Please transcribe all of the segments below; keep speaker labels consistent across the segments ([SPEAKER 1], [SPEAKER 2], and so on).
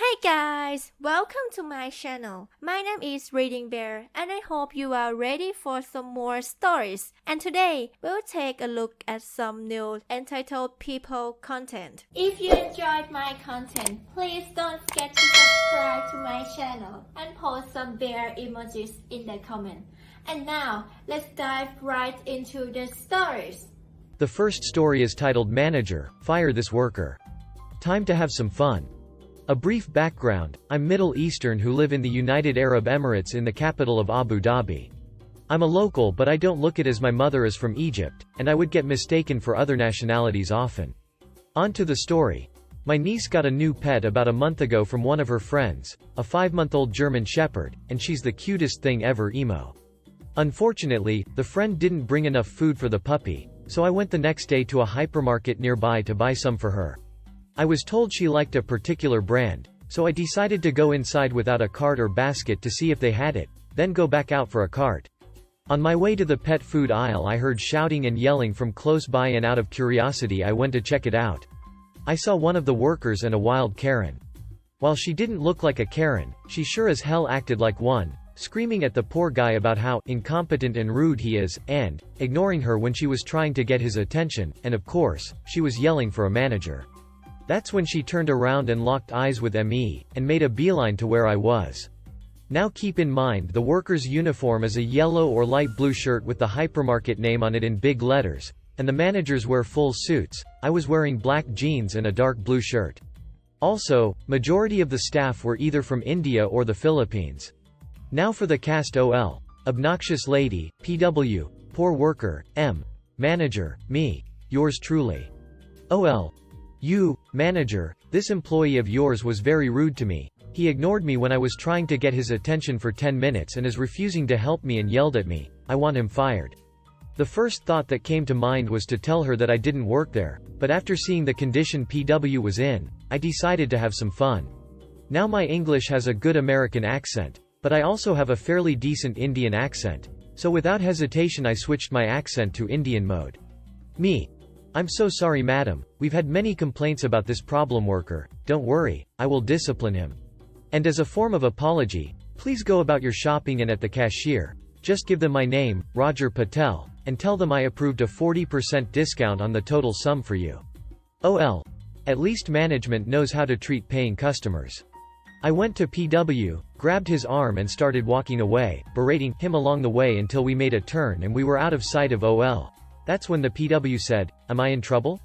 [SPEAKER 1] Hey guys, welcome to my channel. My name is ReadingBear and I hope you are ready for some more stories. And today, we'll take a look at some new entitled people content. If you enjoyed my content, please don't forget to subscribe to my channel and post some bear emojis in the comment. And now, let's dive right into the stories.
[SPEAKER 2] The first story is titled Manager, Fire This Worker. Time to have some fun. A brief background: I'm Middle Eastern who live in the United Arab Emirates in the capital of Abu Dhabi. I'm a local, but I don't look it as my mother is from Egypt, and I would get mistaken for other nationalities often. On to the story. My niece got a new pet about a month ago from one of her friends, a 5-month-old German Shepherd, and she's the cutest thing ever emo. Unfortunately, the friend didn't bring enough food for the puppy, so I went the next day to a hypermarket nearby to buy some for her. I was told she liked a particular brand, so I decided to go inside without a cart or basket to see if they had it, then go back out for a cart. On my way to the pet food aisle I heard shouting and yelling from close by, and out of curiosity I went to check it out. I saw one of the workers and a wild Karen. While she didn't look like a Karen, she sure as hell acted like one, screaming at the poor guy about how incompetent and rude he is, and ignoring her when she was trying to get his attention, and of course, she was yelling for a manager. That's when she turned around and locked eyes with me, and made a beeline to where I was. Now keep in mind the worker's uniform is a yellow or light blue shirt with the hypermarket name on it in big letters, and the managers wear full suits. I was wearing black jeans and a dark blue shirt. Also, majority of the staff were either from India or the Philippines. Now for the cast: OL. Obnoxious lady, PW. Poor worker, M. Manager, me. Yours truly. OL. You, manager, this employee of yours was very rude to me. He ignored me when I was trying to get his attention for 10 minutes and is refusing to help me and yelled at me. I want him fired. The first thought that came to mind was to tell her that I didn't work there, but after seeing the condition PW was in, I decided to have some fun. Now my English has a good American accent, but I also have a fairly decent Indian accent, so without hesitation I switched my accent to Indian mode. Me. I'm so sorry madam, we've had many complaints about this problem worker. Don't worry, I will discipline him. And as a form of apology, please go about your shopping, and at the cashier, just give them my name, Roger Patel, and tell them I approved a 40% discount on the total sum for you. OL. At least management knows how to treat paying customers. I went to PW, grabbed his arm and started walking away, berating him along the way until we made a turn and we were out of sight of OL. That's when the PW said, "Am I in trouble?"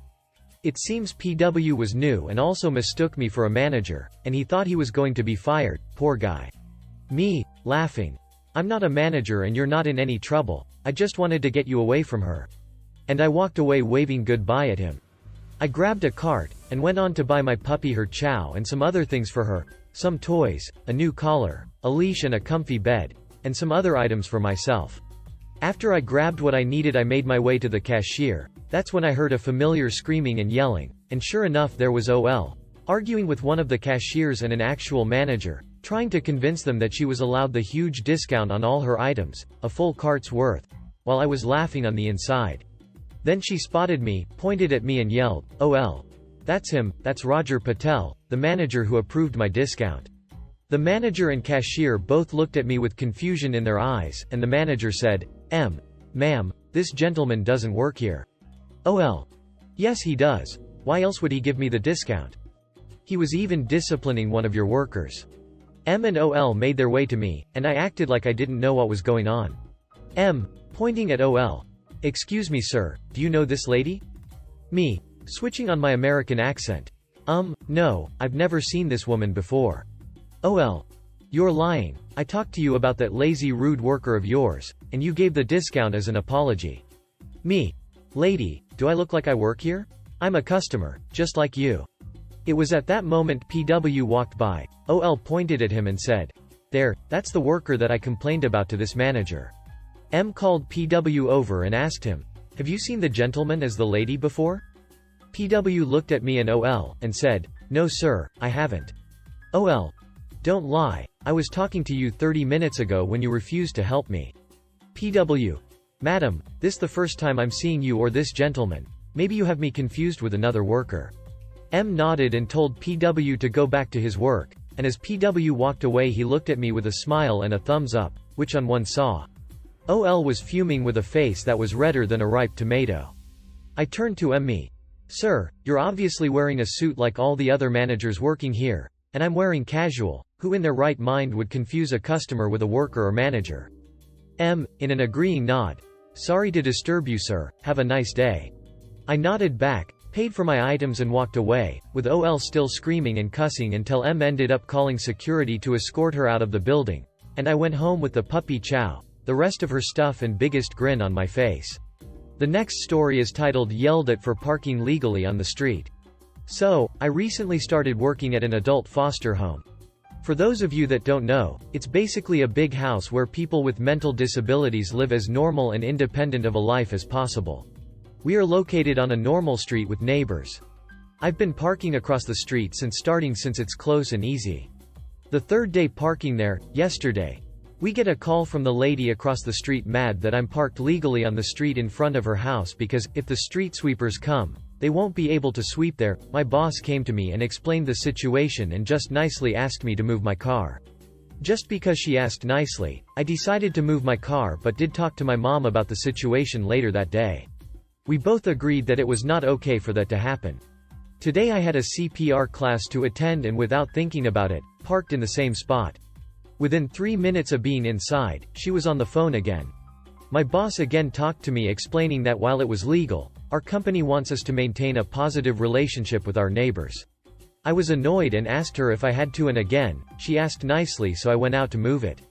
[SPEAKER 2] It seems PW was new and also mistook me for a manager, and he thought he was going to be fired, poor guy. Me, laughing. I'm not a manager and you're not in any trouble, I just wanted to get you away from her. And I walked away waving goodbye at him. I grabbed a cart, and went on to buy my puppy her chow and some other things for her, some toys, a new collar, a leash and a comfy bed, and some other items for myself. After I grabbed what I needed I made my way to the cashier. That's when I heard a familiar screaming and yelling, and sure enough there was OL, arguing with one of the cashiers and an actual manager, trying to convince them that she was allowed the huge discount on all her items, a full cart's worth, while I was laughing on the inside. Then she spotted me, pointed at me and yelled, "OL. That's him, that's Roger Patel, the manager who approved my discount." The manager and cashier both looked at me with confusion in their eyes, and the manager said, Ma'am, this gentleman doesn't work here." OL. Yes he does. Why else would he give me the discount? He was even disciplining one of your workers. M and OL made their way to me, and I acted like I didn't know what was going on. M. Pointing at OL. Excuse me sir, do you know this lady? Me. Switching on my American accent. No, I've never seen this woman before. OL. You're lying. I talked to you about that lazy rude worker of yours, and you gave the discount as an apology. Me. Lady, do I look like I work here? I'm a customer, just like you. It was at that moment PW walked by. OL pointed at him and said, "There, that's the worker that I complained about to this manager." M called PW over and asked him, "Have you seen the gentleman as the lady before?" PW looked at me and OL, and said, "No sir, I haven't." OL. Don't lie, I was talking to you 30 minutes ago when you refused to help me. PW. Madam, this the first time I'm seeing you or this gentleman. Maybe you have me confused with another worker. M nodded and told PW to go back to his work, and as PW walked away he looked at me with a smile and a thumbs up, which on one saw. OL was fuming with a face that was redder than a ripe tomato. I turned to me. Sir, you're obviously wearing a suit like all the other managers working here, and I'm wearing casual. Who in their right mind would confuse a customer with a worker or manager? In an agreeing nod. Sorry to disturb you, sir, have a nice day. I nodded back, paid for my items and walked away, with OL still screaming and cussing until ended up calling security to escort her out of the building, and I went home with the puppy Chow, the rest of her stuff and biggest grin on my face. The next story is titled Yelled at for Parking Legally on the Street. So, I recently started working at an adult foster home. For those of you that don't know, it's basically a big house where people with mental disabilities live as normal and independent of a life as possible. We are located on a normal street with neighbors. I've been parking across the street since it's close and easy. The third day parking there, yesterday, we get a call from the lady across the street mad that I'm parked legally on the street in front of her house because, if the street sweepers come, they won't be able to sweep there. My boss came to me and explained the situation and just nicely asked me to move my car. Just because she asked nicely, I decided to move my car but did talk to my mom about the situation later that day. We both agreed that it was not okay for that to happen. Today I had a CPR class to attend and without thinking about it, parked in the same spot. Within 3 minutes of being inside, she was on the phone again. My boss again talked to me explaining that while it was legal, our company wants us to maintain a positive relationship with our neighbors. I was annoyed and asked her if I had to, and again, she asked nicely, so I went out to move it.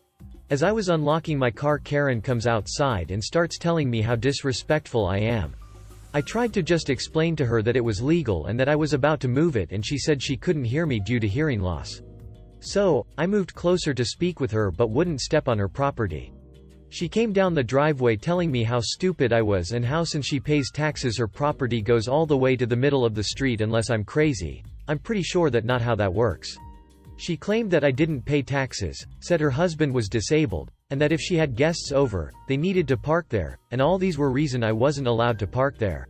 [SPEAKER 2] As I was unlocking my car, Karen comes outside and starts telling me how disrespectful I am. I tried to just explain to her that it was legal and that I was about to move it, and she said she couldn't hear me due to hearing loss. So, I moved closer to speak with her but wouldn't step on her property. She came down the driveway telling me how stupid I was and how since she pays taxes her property goes all the way to the middle of the street unless I'm crazy. I'm pretty sure that not how that works. She claimed that I didn't pay taxes, said her husband was disabled, and that if she had guests over, they needed to park there, and all these were reason I wasn't allowed to park there.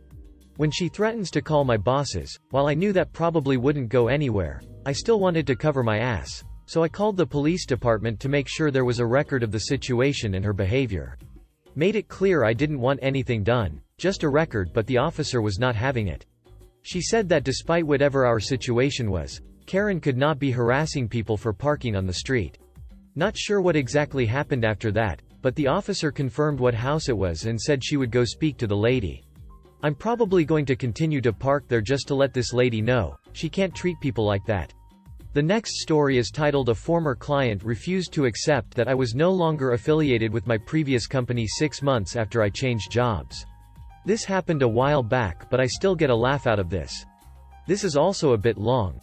[SPEAKER 2] When she threatens to call my bosses, while I knew that probably wouldn't go anywhere, I still wanted to cover my ass. So I called the police department to make sure there was a record of the situation and her behavior. Made it clear I didn't want anything done, just a record, but the officer was not having it. She said that despite whatever our situation was, Karen could not be harassing people for parking on the street. Not sure what exactly happened after that, but the officer confirmed what house it was and said she would go speak to the lady. I'm probably going to continue to park there just to let this lady know, she can't treat people like that. The next story is titled A Former Client Refused to Accept That I Was No Longer Affiliated with My Previous Company 6 months after I changed jobs. This happened a while back, but I still get a laugh out of this. This is also a bit long.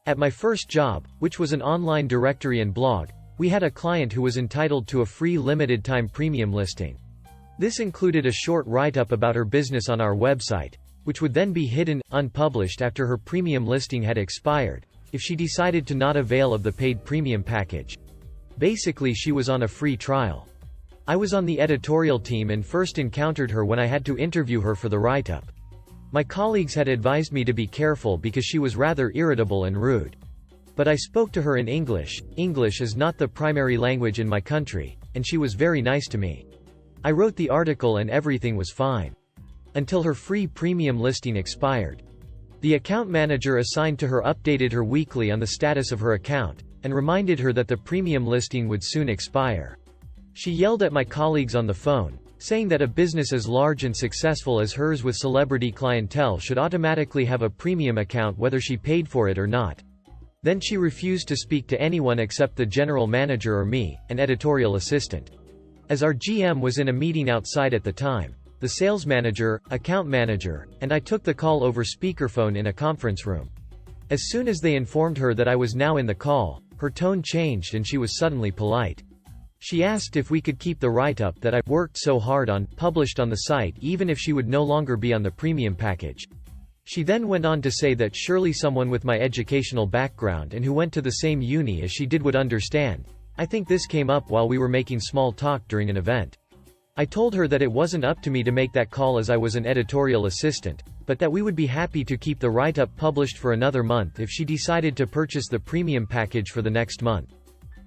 [SPEAKER 2] At my first job, which was an online directory and blog, we had a client who was entitled to a free limited-time premium listing. This included a short write-up about her business on our website, which would then be hidden, unpublished after her premium listing had expired, if she decided to not avail of the paid premium package. Basically, she was on a free trial. I was on the editorial team and first encountered her when I had to interview her for the write-up. My colleagues had advised me to be careful because she was rather irritable and rude. But I spoke to her in English. English is not the primary language in my country, and she was very nice to me. I wrote the article and everything was fine. Until her free premium listing expired. The account manager assigned to her updated her weekly on the status of her account, and reminded her that the premium listing would soon expire. She yelled at my colleagues on the phone, saying that a business as large and successful as hers with celebrity clientele should automatically have a premium account whether she paid for it or not. Then she refused to speak to anyone except the general manager or me, an editorial assistant. As our GM was in a meeting outside at the time, the sales manager, account manager, and I took the call over speakerphone in a conference room. As soon as they informed her that I was now in the call, her tone changed and she was suddenly polite. She asked if we could keep the write-up that I worked so hard on, published on the site, even if she would no longer be on the premium package. She then went on to say that surely someone with my educational background and who went to the same uni as she did would understand. I think this came up while we were making small talk during an event. I told her that it wasn't up to me to make that call as I was an editorial assistant, but that we would be happy to keep the write-up published for another month if she decided to purchase the premium package for the next month.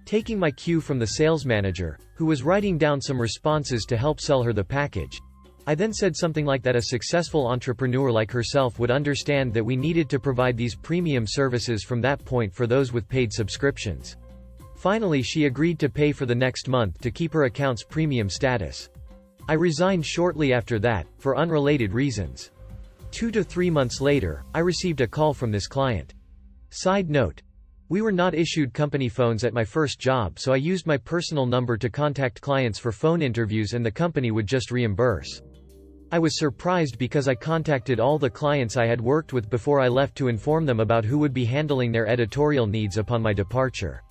[SPEAKER 2] Taking my cue from the sales manager, who was writing down some responses to help sell her the package, I then said something like that a successful entrepreneur like herself would understand that we needed to provide these premium services from that point for those with paid subscriptions. Finally, she agreed to pay for the next month to keep her account's premium status. I resigned shortly after that, for unrelated reasons. 2 to 3 months later, I received a call from this client. Side note: we were not issued company phones at my first job, so I used my personal number to contact clients for phone interviews and the company would just reimburse. I was surprised because I contacted all the clients I had worked with before I left to inform them about who would be handling their editorial needs upon my departure.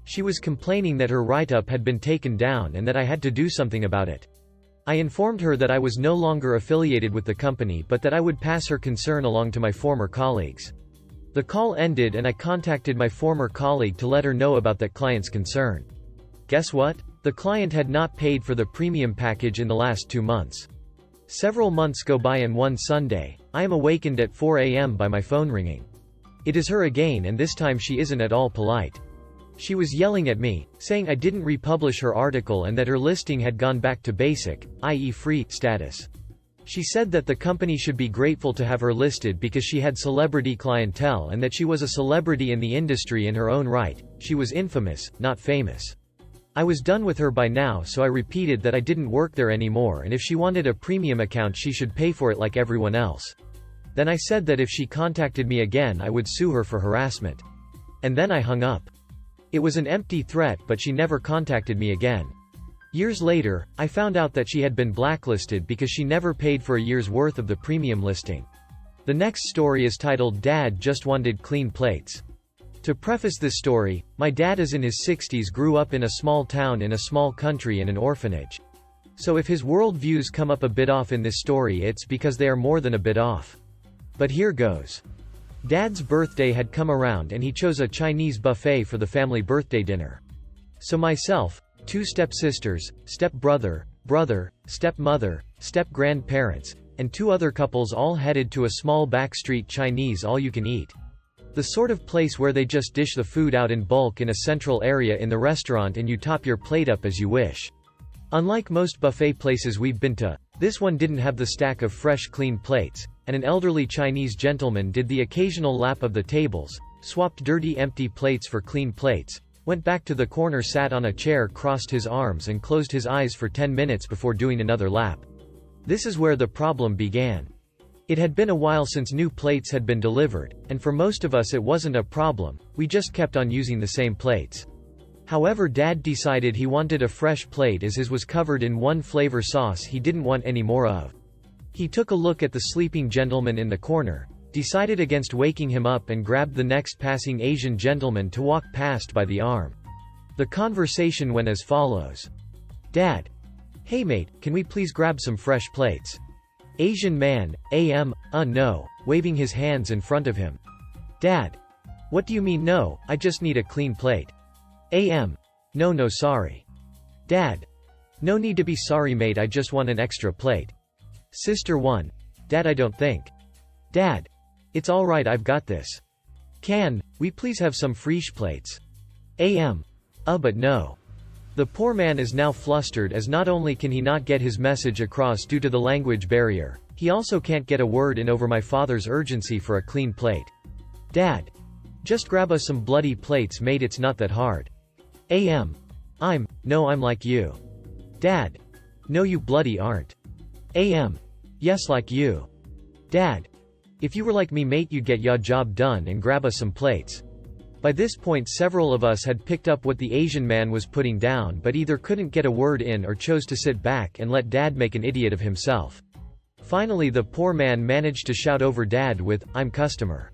[SPEAKER 2] She was complaining that her write-up had been taken down and that I had to do something about it. I informed her that I was no longer affiliated with the company but that I would pass her concern along to my former colleagues. The call ended and I contacted my former colleague to let her know about that client's concern. Guess what? The client had not paid for the premium package in the last 2 months. Several months go by and one Sunday, I am awakened at 4 a.m. by my phone ringing. It is her again, and this time she isn't at all polite. She was yelling at me, saying I didn't republish her article and that her listing had gone back to basic, i.e. free, status. She said that the company should be grateful to have her listed because she had celebrity clientele and that she was a celebrity in the industry in her own right. She was infamous, not famous. I was done with her by now, so I repeated that I didn't work there anymore and if she wanted a premium account she should pay for it like everyone else. Then I said that if she contacted me again I would sue her for harassment. And then I hung up. It was an empty threat, but she never contacted me again. Years later, I found out that she had been blacklisted because she never paid for a year's worth of the premium listing. The next story is titled "Dad Just Wanted Clean Plates." To preface this story, my dad is in his 60s, grew up in a small town in a small country in an orphanage. So if his world views come up a bit off in this story, it's because they are more than a bit off. But here goes. Dad's birthday had come around and he chose a Chinese buffet for the family birthday dinner. So myself, 2 stepsisters, stepbrother, brother, stepmother, step-grandparents, and 2 other couples all headed to a small backstreet Chinese all-you-can-eat. The sort of place where they just dish the food out in bulk in a central area in the restaurant and you top your plate up as you wish. Unlike most buffet places we've been to, this one didn't have the stack of fresh clean plates, and an elderly Chinese gentleman did the occasional lap of the tables, swapped dirty empty plates for clean plates, went back to the corner, sat on a chair, crossed his arms and closed his eyes for 10 minutes before doing another lap. This is where the problem began. It had been a while since new plates had been delivered, and for most of us it wasn't a problem, we just kept on using the same plates. However, Dad decided he wanted a fresh plate as his was covered in one flavor sauce he didn't want any more of. He took a look at the sleeping gentleman in the corner, decided against waking him up and grabbed the next passing Asian gentleman to walk past by the arm. The conversation went as follows. Dad. Hey mate, can we please grab some fresh plates? Asian man, no, waving his hands in front of him. Dad. What do you mean no, I just need a clean plate. No sorry. Dad. No need to be sorry mate, I just want an extra plate. Sister 1. Dad, I don't think. Dad. It's alright, I've got this. Can we please have some fresh plates? But no. The poor man is now flustered as not only can he not get his message across due to the language barrier, he also can't get a word in over my father's urgency for a clean plate. Dad. Just grab us some bloody plates mate, it's not that hard. I'm like you. Dad. No you bloody aren't. Yes like you. Dad. If you were like me mate you'd get ya job done and grab us some plates. By this point several of us had picked up what the Asian man was putting down but either couldn't get a word in or chose to sit back and let Dad make an idiot of himself. Finally the poor man managed to shout over Dad with, I'm customer.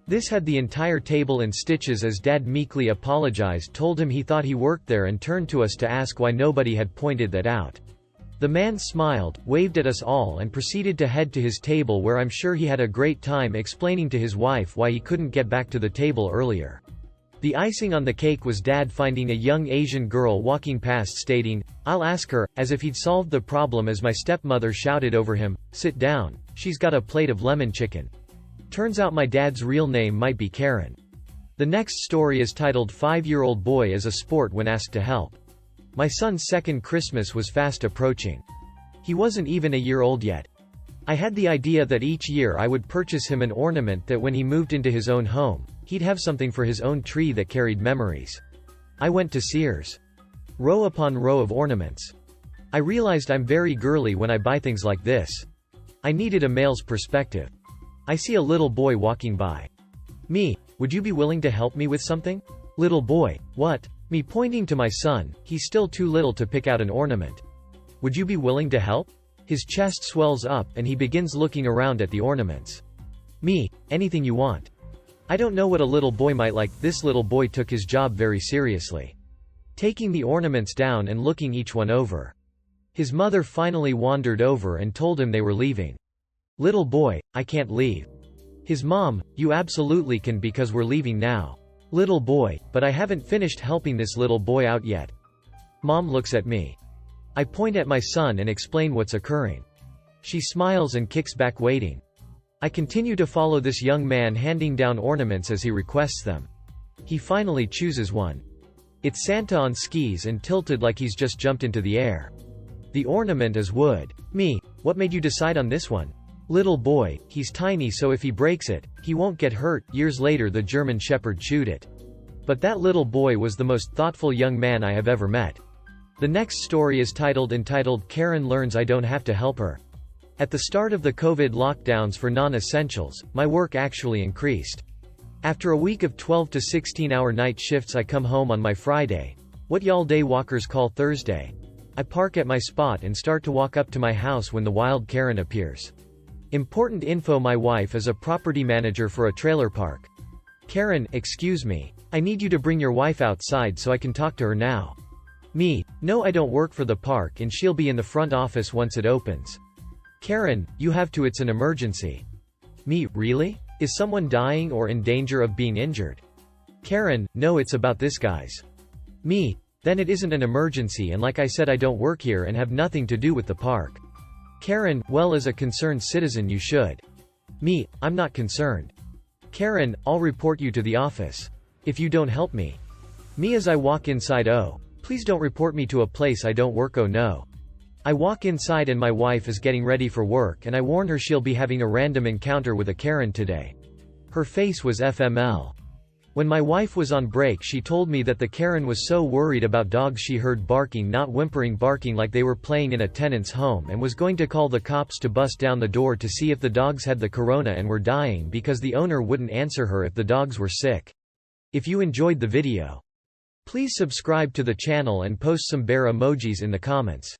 [SPEAKER 2] This had the entire table in stitches as Dad meekly apologized, told him he thought he worked there and turned to us to ask why nobody had pointed that out. The man smiled, waved at us all and proceeded to head to his table where I'm sure he had a great time explaining to his wife why he couldn't get back to the table earlier. The icing on the cake was Dad finding a young Asian girl walking past stating, "I'll ask her," as if he'd solved the problem as my stepmother shouted over him, "Sit down, she's got a plate of lemon chicken." Turns out my dad's real name might be Karen. The next story is titled 5-Year-Old Boy as a Sport When Asked to Help. My son's second Christmas was fast approaching. He wasn't even a year old yet. I had the idea that each year I would purchase him an ornament that when he moved into his own home, he'd have something for his own tree that carried memories. I went to Sears. Row upon row of ornaments. I realized I'm very girly when I buy things like this. I needed a male's perspective. I see a little boy walking by. Me, would you be willing to help me with something? Little boy, what? Me pointing to my son, he's still too little to pick out an ornament. Would you be willing to help? His chest swells up and he begins looking around at the ornaments. Me, anything you want. I don't know what a little boy might like. This little boy took his job very seriously. Taking the ornaments down and looking each one over. His mother finally wandered over and told him they were leaving. Little boy, I can't leave. His mom, you absolutely can because we're leaving now. Little boy, but I haven't finished helping this little boy out yet. Mom looks at me. I point at my son and explain what's occurring. She smiles and kicks back waiting. I continue to follow this young man handing down ornaments as he requests them. He finally chooses one. It's Santa on skis and tilted like he's just jumped into the air. The ornament is wood. Me, what made you decide on this one? Little boy, he's tiny so if he breaks it, he won't get hurt. Years later the German Shepherd chewed it. But that little boy was the most thoughtful young man I have ever met. The next story is entitled Karen Learns I Don't Have to Help Her. At the start of the COVID lockdowns for non-essentials, my work actually increased. After a week of 12 to 16-hour night shifts I come home on my Friday, what y'all day walkers call Thursday. I park at my spot and start to walk up to my house when the wild Karen appears. Important info: my wife is a property manager for a trailer park. Karen, excuse me. I need you to bring your wife outside so I can talk to her now. Me, no, I don't work for the park and she'll be in the front office once it opens. Karen, you have to, it's an emergency. Me, really? Is someone dying or in danger of being injured? Karen, no, it's about this guys. Me, then it isn't an emergency and like I said I don't work here and have nothing to do with the park. Karen, well, as a concerned citizen you should. Me, I'm not concerned. Karen, I'll report you to the office. If you don't help me. Me, as I walk inside, oh, please don't report me to a place I don't work, oh no. I walk inside and my wife is getting ready for work and I warn her she'll be having a random encounter with a Karen today. Her face was FML. When my wife was on break she told me that the Karen was so worried about dogs she heard barking, not whimpering, barking like they were playing in a tenant's home, and was going to call the cops to bust down the door to see if the dogs had the corona and were dying because the owner wouldn't answer her if the dogs were sick. If you enjoyed the video, please subscribe to the channel and post some bear emojis in the comments.